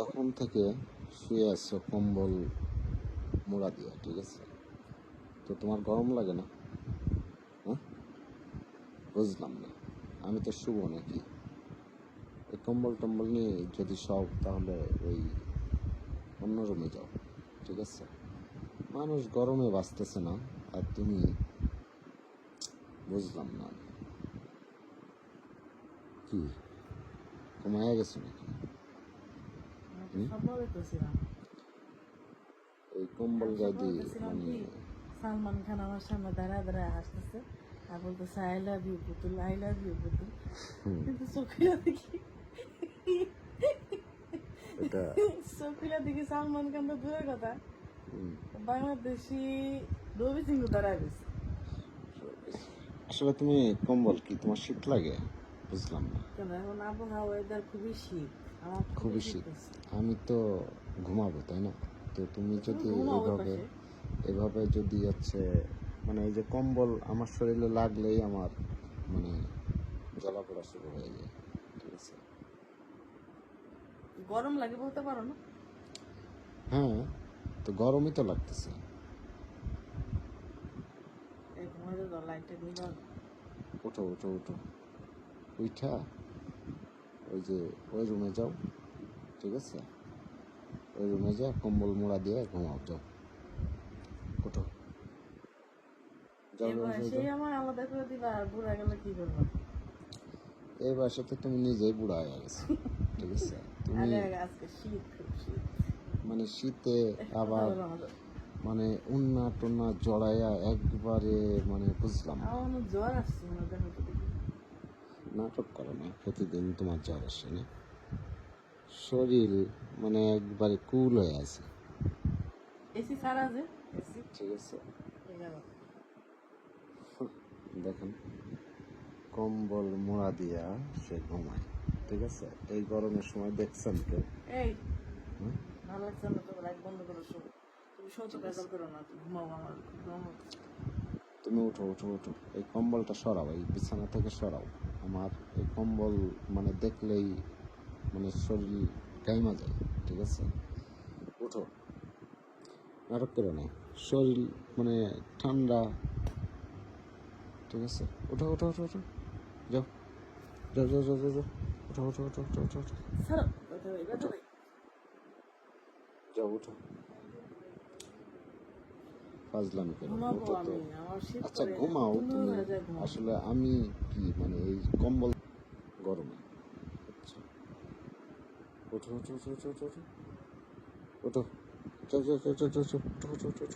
কখন থেকে শুয়ে আছো কম্বল মোড়া দিয়া, ঠিক আছে? তো তোমার গরম লাগে না? হ্যাঁ, বুঝলাম না। আমি তো শুবো নাকি? এই কম্বল টম্বল নিয়ে যদি সব, তাহলে ওই অন্য রুমে যাও, ঠিক আছে? মানুষ গরমে বাঁচতেছে না, আর তুমি, বুঝলাম না কি, ঘুমায়া গেছো নাকি? স্বপ্ন দেখতেছিলাম। এই কম্বল আমি গায়ে স্বপ্ন দিয়ে দেখতেছিলাম মানে কি সালমান খান আমার সামনে দাঁড়ায় দাঁড়ায় হাসতেছে আর বলতেছে আই লাভ ইউ পুতুল, আই লাভ ইউ পুতুল। কিন্তু চোখিলা দেখি এটা চোখিলা দেখি সালমান খান তো দূরের কথা, বাংলাদেশি রবি সিং দাঁড়ায় গেছে। আসলে তুমি কম্বল কি, তোমার শীত লাগে? বুঝলাম না। কেন এখন আবহাওয়া ওয়েদার খুবই শীত, আমার তো খুবই শীত শীত। করছে। আমি তো ঘুমাবো, তাই না? তো তুমি তুমি যদি ঘুমাও ওই এভাবে পাশে। এভাবে যদি হচ্ছে, মানে এই যে কম্বল আমার শরীরে লাগলেই আমার মানে জ্বালাপোড়া শুরু হয়ে যায়, ঠিক আছে? গরম লাগে বলতে পারো না? হ্যাঁ, তো গরমই তো লাগতেছে। এই ঘুমাতে দাও, লাইটটা নিবা। ওঠো ওঠো ওঠো, উঠা ওই যে ওই রুমে যাও, ঠিক আছে? ওই রুমে যা কম্বল মোড়া দিয়ে ঘুমাও, যাও, ওঠো, যাও যাও এবার যাও সেই যাও। আমার আলাদা করে দিবা, আর বুড়া গেলে কি করবা? এই বয়সে তুমি নিজেই বুড়া হয়ে গেছো, ঠিক আছে? তুমি আরে আজকে শীত, খুব শীত। মানে শীতে কথা আবার বলো আমাদের। মানে উন্না টন্না জড়াইয়া একবারে, মানে বুঝলাম না। আমার মনে হয় জ্বর আসছে, মনে হয়, দেখো তো দেখি। নাটক করো না, প্রতিদিন তোমার জ্বর আসে না? শরীর মানে একবারে কুল হয়ে আছে, এসি ছাড়া যে, এসি ঠিক আছে? এগারো। দেখেন, কম্বল মোড়া দিয়া সে ঘুমায়, ঠিক আছে? এই গরমের সময় দেখছেন কেউ? এই হুম? ভালো লাগছে না তো, লাইট বন্ধ করো সব। তুমি শত ঠিক আছে, বেজাল করো না, তুমি ঘুমাও, আমার খুব গরম হচ্ছে। তুমি উঠো উঠো উঠো, এই কম্বলটা সরাও, এই বিছানা থেকে সরাও। আমার এই কম্বল মানে দেখলেই মানে শরীর গাইমা যায়, ঠিক আছে? উঠো, নাটক করো না। শরীর মানে ঠান্ডা, ঠিক আছে? উঠো উঠো উঠো উঠো, যাও যাও যাও যাও যাও যাও। উঠো উঠো উঠো উঠো উঠো উঠো ছাড়ো, ব্যথা নেই, ব্যথা উঠো, নেই। যাও উঠো, ফাজলামি করো না, ঘুমাবো উঠো তো। আমি, আমার শীত আচ্ছা করে, ঘুমাও দুর্বল তুমি। হয়ে যায় ঘুমাবো। আসলে আমি কি মানে এই কম্বল গরমে, আচ্ছা উঠো উঠো উঠো উঠো উঠো উঠো উঠো, যাও যাও যাও যাও যাও, উঠো উঠো উঠো উঠো।